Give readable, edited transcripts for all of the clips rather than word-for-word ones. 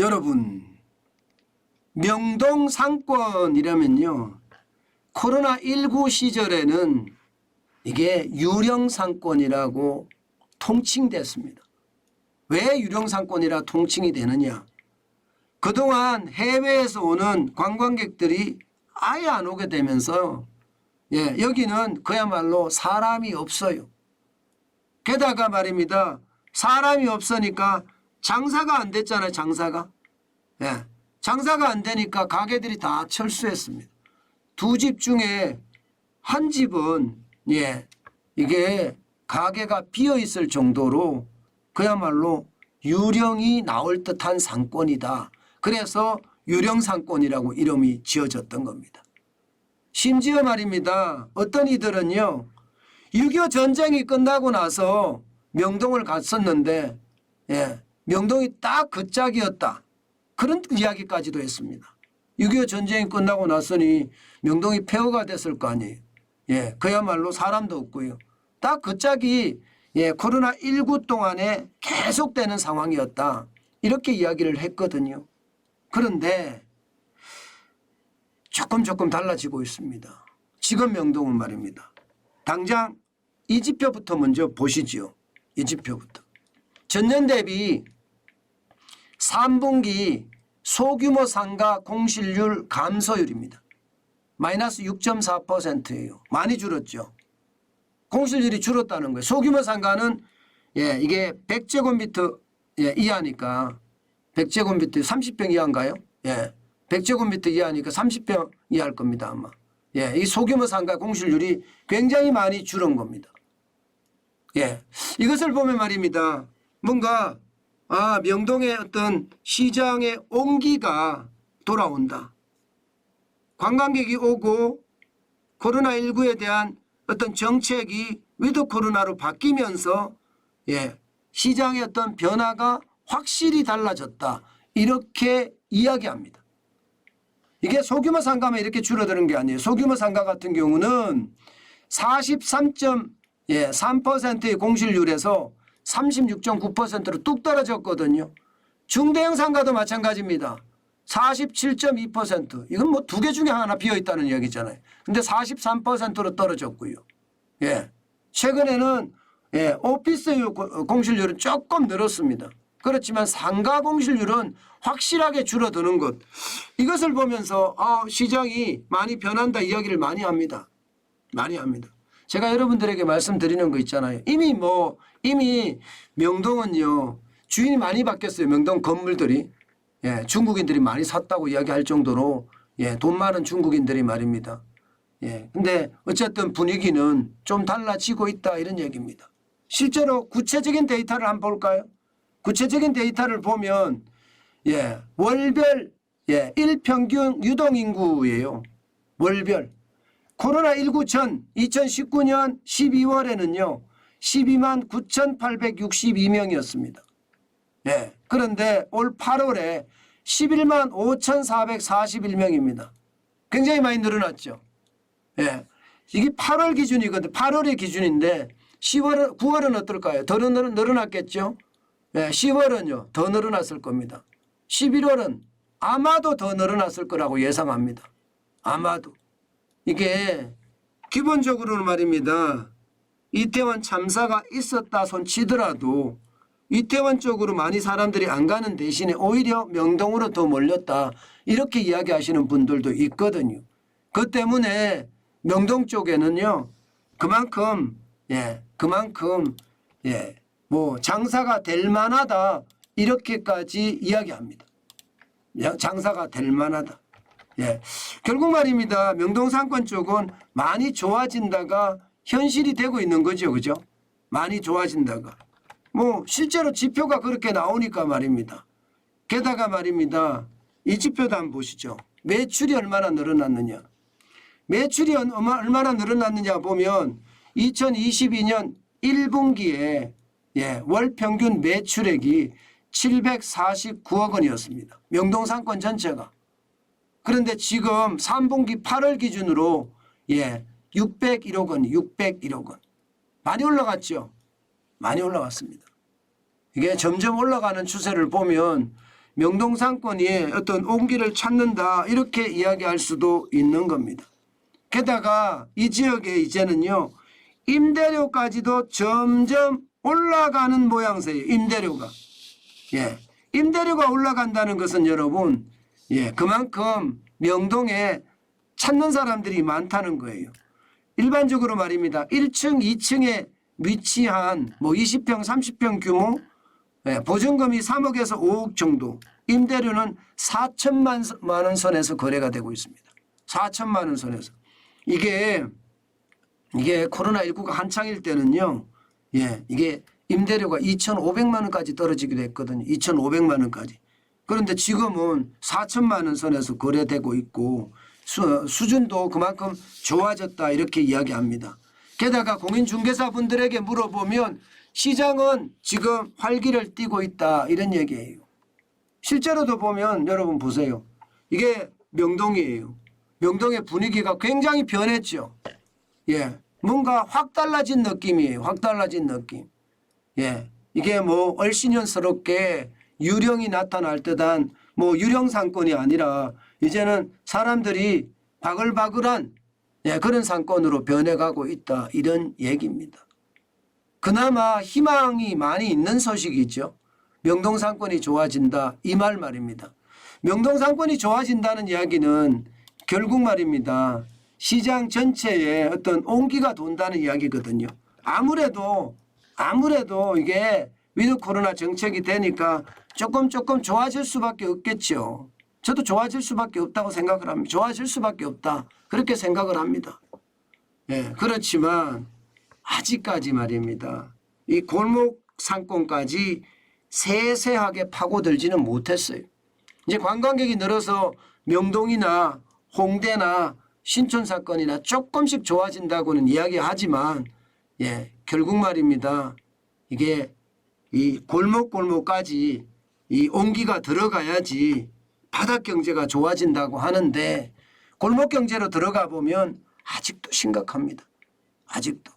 여러분, 명동 상권이라면요, 코로나19 시절에는 이게 유령 상권이라고 통칭됐습니다. 왜 유령 상권이라 통칭이 되느냐? 그동안 해외에서 오는 관광객들이 아예 안 오게 되면서 여기는 그야말로 사람이 없어요. 게다가 말입니다. 사람이 없으니까 장사가 안 됐잖아요. 장사가. 장사가 안 되니까 가게들이 다 철수했습니다. 두 집 중에 한 집은 이게 가게가 비어 있을 정도로 그야말로 유령이 나올 듯한 상권이다. 그래서 유령 상권이라고 이름이 지어졌던 겁니다. 심지어 말입니다. 어떤 이들은요, 6.25 전쟁이 끝나고 나서 명동을 갔었는데 명동이 딱 그 짝이었다. 그런 이야기까지도 했습니다. 6.25 전쟁이 끝나고 났으니 명동이 폐허가 됐을 거 아니에요. 그야말로 사람도 없고요. 딱 그 짝이 코로나19 동안에 계속되는 상황이었다. 이렇게 이야기를 했거든요. 그런데 조금 달라지고 있습니다. 지금 명동은 말입니다. 당장 이 지표부터 먼저 보시죠. 이 지표부터. 전년 대비 3분기 소규모 상가 공실률 감소율입니다. 마이너스 6.4%예요. 많이 줄었죠. 공실률이 줄었다는 거예요. 소규모 상가는 이게 100제곱미터 이하니까 100제곱미터 30평 이하인가요? 100제곱미터 이하니까 30평 이하일 겁니다. 아마. 이 소규모 상가 공실률이 굉장히 많이 줄은 겁니다. 이것을 보면 말입니다. 뭔가 명동의 어떤 시장의 온기가 돌아온다. 관광객이 오고 코로나19에 대한 어떤 정책이 위드 코로나로 바뀌면서 시장의 어떤 변화가 확실히 달라졌다. 이렇게 이야기합니다. 이게 소규모 상가만 이렇게 줄어드는 게 아니에요. 소규모 상가 같은 경우는 43.3%의 공실률에서 36.9%로 뚝 떨어졌거든요. 중대형 상가도 마찬가지입니다. 47.2%. 이건 뭐 두 개 중에 하나 비어 있다는 얘기잖아요. 근데 43%로 떨어졌고요. 최근에는 오피스 공실률은 조금 늘었습니다. 그렇지만 상가 공실률은 확실하게 줄어드는 것. 이것을 보면서 시장이 많이 변한다 이야기를 많이 합니다. 많이 합니다. 제가 여러분들에게 말씀드리는 거 있잖아요. 이미 명동은요, 주인이 많이 바뀌었어요. 명동 건물들이. 중국인들이 많이 샀다고 이야기할 정도로 돈 많은 중국인들이 말입니다. 근데 어쨌든 분위기는 좀 달라지고 있다 이런 얘기입니다. 실제로 구체적인 데이터를 한번 볼까요? 구체적인 데이터를 보면 월별 일평균 유동인구예요. 월별. 코로나19 전 2019년 12월에는요. 12만 9,862명이었습니다. 그런데 올 8월에 11만 5,441명입니다. 굉장히 많이 늘어났죠. 이게 8월 기준이거든요. 8월의 기준인데 10월, 9월은 어떨까요? 더 늘어났겠죠. 10월은요. 더 늘어났을 겁니다. 11월은 아마도 더 늘어났을 거라고 예상합니다. 아마도. 이게 기본적으로는 말입니다. 이태원 참사가 있었다 손치더라도 이태원 쪽으로 많이 사람들이 안 가는 대신에 오히려 명동으로 더 몰렸다. 이렇게 이야기하시는 분들도 있거든요. 그 때문에 명동 쪽에는요. 그만큼 뭐 장사가 될 만하다. 이렇게까지 이야기합니다. 장사가 될 만하다. 결국 말입니다. 명동 상권 쪽은 많이 좋아진다가 현실이 되고 있는 거죠. 그죠? 많이 좋아진다가. 뭐 실제로 지표가 그렇게 나오니까 말입니다. 게다가 말입니다. 이 지표도 한번 보시죠. 매출이 얼마나 늘어났느냐. 매출이 얼마나 늘어났느냐 보면 2022년 1분기에 월 평균 매출액이 749억 원이었습니다. 명동 상권 전체가. 그런데 지금 3분기 8월 기준으로 601억 원, 601억 원. 많이 올라갔죠. 많이 올라갔습니다. 이게 점점 올라가는 추세를 보면 명동 상권이 어떤 온기를 찾는다 이렇게 이야기할 수도 있는 겁니다. 게다가 이 지역에 이제는요 임대료까지도 점점 올라가는 모양새예요. 임대료가. 예. 임대료가 올라간다는 것은 여러분 그만큼 명동에 찾는 사람들이 많다는 거예요. 일반적으로 말입니다. 1층, 2층에 위치한 뭐 20평, 30평 규모 보증금이 3억에서 5억 정도, 임대료는 4천만 원 선에서 거래가 되고 있습니다. 4천만 원 선에서. 이게 코로나19가 한창일 때는요. 이게 임대료가 2,500만 원까지 떨어지기도 했거든요. 2,500만 원까지. 그런데 지금은 4천만 원 선에서 거래되고 있고 수준도 그만큼 좋아졌다 이렇게 이야기합니다. 게다가 공인중개사분들에게 물어보면 시장은 지금 활기를 띠고 있다 이런 얘기예요. 실제로도 보면 여러분 보세요. 이게 명동이에요. 명동의 분위기가 굉장히 변했죠. 뭔가 확 달라진 느낌이에요. 확 달라진 느낌. 이게 뭐 얼씬년스럽게 유령이 나타날 듯한 뭐 유령 상권이 아니라 이제는 사람들이 바글바글한 그런 상권으로 변해가고 있다 이런 얘기입니다. 그나마 희망이 많이 있는 소식이죠. 명동 상권이 좋아진다 이 말입니다. 명동 상권이 좋아진다는 이야기는 결국 말입니다. 시장 전체에 어떤 온기가 돈다는 이야기거든요. 아무래도 이게 위드 코로나 정책이 되니까 조금 좋아질 수밖에 없겠죠. 저도 좋아질 수밖에 없다고 생각을 합니다. 좋아질 수밖에 없다. 그렇게 생각을 합니다. 그렇지만 아직까지 말입니다. 이 골목 상권까지 세세하게 파고들지는 못했어요. 이제 관광객이 늘어서 명동이나 홍대나 신촌 사건이나 조금씩 좋아진다고는 이야기하지만 결국 말입니다. 이게 이 골목까지 이 온기가 들어가야지 바닥 경제가 좋아진다고 하는데 골목 경제로 들어가 보면 아직도 심각합니다. 아직도.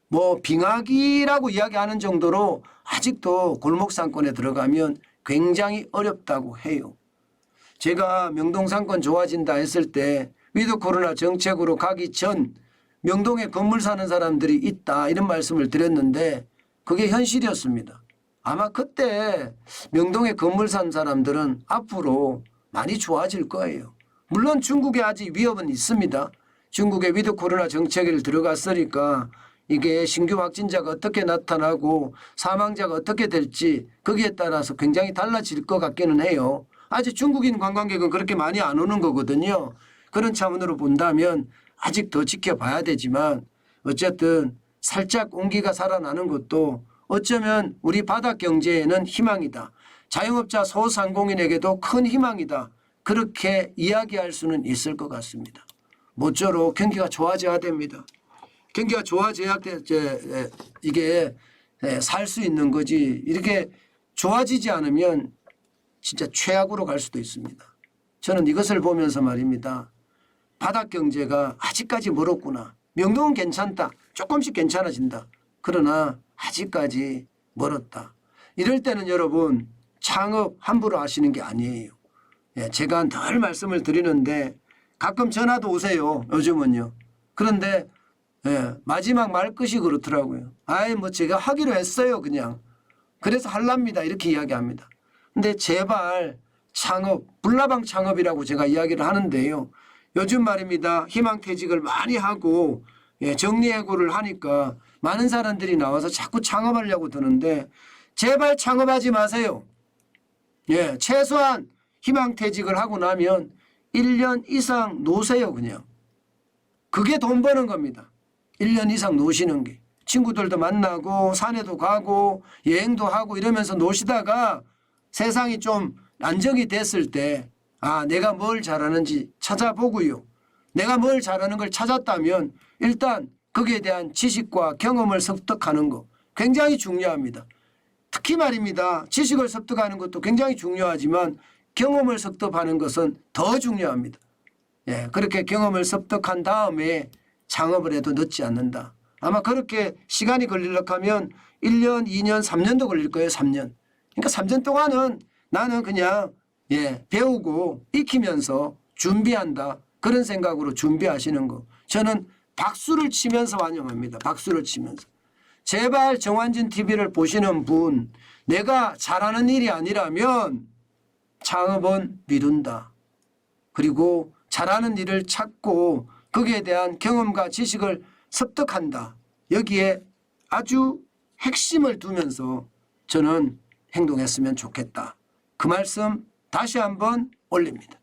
뭐 빙하기라고 이야기하는 정도로 아직도 골목 상권에 들어가면 굉장히 어렵다고 해요. 제가 명동 상권 좋아진다 했을 때 위드 코로나 정책으로 가기 전 명동에 건물 사는 사람들이 있다 이런 말씀을 드렸는데 그게 현실이었습니다. 아마 그때 명동에 건물 산 사람들은 앞으로 많이 좋아질 거예요. 물론 중국에 아직 위협은 있습니다. 중국의 위드 코로나 정책을 들어갔으니까 이게 신규 확진자가 어떻게 나타나고 사망자가 어떻게 될지 거기에 따라서 굉장히 달라질 것 같기는 해요. 아직 중국인 관광객은 그렇게 많이 안 오는 거거든요. 그런 차원으로 본다면 아직 더 지켜봐야 되지만 어쨌든 살짝 온기가 살아나는 것도 어쩌면 우리 바닥 경제에는 희망이다. 자영업자 소상공인에게도 큰 희망이다. 그렇게 이야기할 수는 있을 것 같습니다. 모쪼록 경기가 좋아져야 됩니다. 경기가 좋아져야 이게 살 수 있는 거지. 이렇게 좋아지지 않으면 진짜 최악으로 갈 수도 있습니다. 저는 이것을 보면서 말입니다. 바닥 경제가 아직까지 멀었구나. 명동은 괜찮다. 조금씩 괜찮아진다. 그러나 아직까지 멀었다. 이럴 때는 여러분 창업 함부로 하시는 게 아니에요. 제가 늘 말씀을 드리는데 가끔 전화도 오세요. 요즘은요. 그런데 마지막 말끝이 그렇더라고요. 뭐 제가 하기로 했어요. 그냥. 그래서 할랍니다. 이렇게 이야기합니다. 근데 제발 창업, 불나방 창업이라고 제가 이야기를 하는데요. 요즘 말입니다. 희망퇴직을 많이 하고 정리해고를 하니까 많은 사람들이 나와서 자꾸 창업하려고 드는데 제발 창업하지 마세요. 최소한 희망퇴직을 하고 나면 1년 이상 노세요. 그냥. 그게 돈 버는 겁니다. 1년 이상 노시는 게. 친구들도 만나고 산에도 가고 여행도 하고 이러면서 노시다가 세상이 좀 안정이 됐을 때 내가 뭘 잘하는지 찾아보고요. 내가 뭘 잘하는 걸 찾았다면 일단 거기에 대한 지식과 경험을 습득하는 거 굉장히 중요합니다. 특히 말입니다. 지식을 습득하는 것도 굉장히 중요하지만 경험을 습득하는 것은 더 중요합니다. 그렇게 경험을 습득한 다음에 창업을 해도 늦지 않는다. 아마 그렇게 시간이 걸리려고 하면 1년, 2년, 3년도 걸릴 거예요. 3년. 그러니까 3년 동안은 나는 그냥 배우고 익히면서 준비한다. 그런 생각으로 준비하시는 거. 저는 박수를 치면서 환영합니다. 박수를 치면서. 제발 정환진 TV를 보시는 분, 내가 잘하는 일이 아니라면 창업은 미룬다. 그리고 잘하는 일을 찾고 거기에 대한 경험과 지식을 습득한다. 여기에 아주 핵심을 두면서 저는 행동했으면 좋겠다. 그 말씀 다시 한번 올립니다.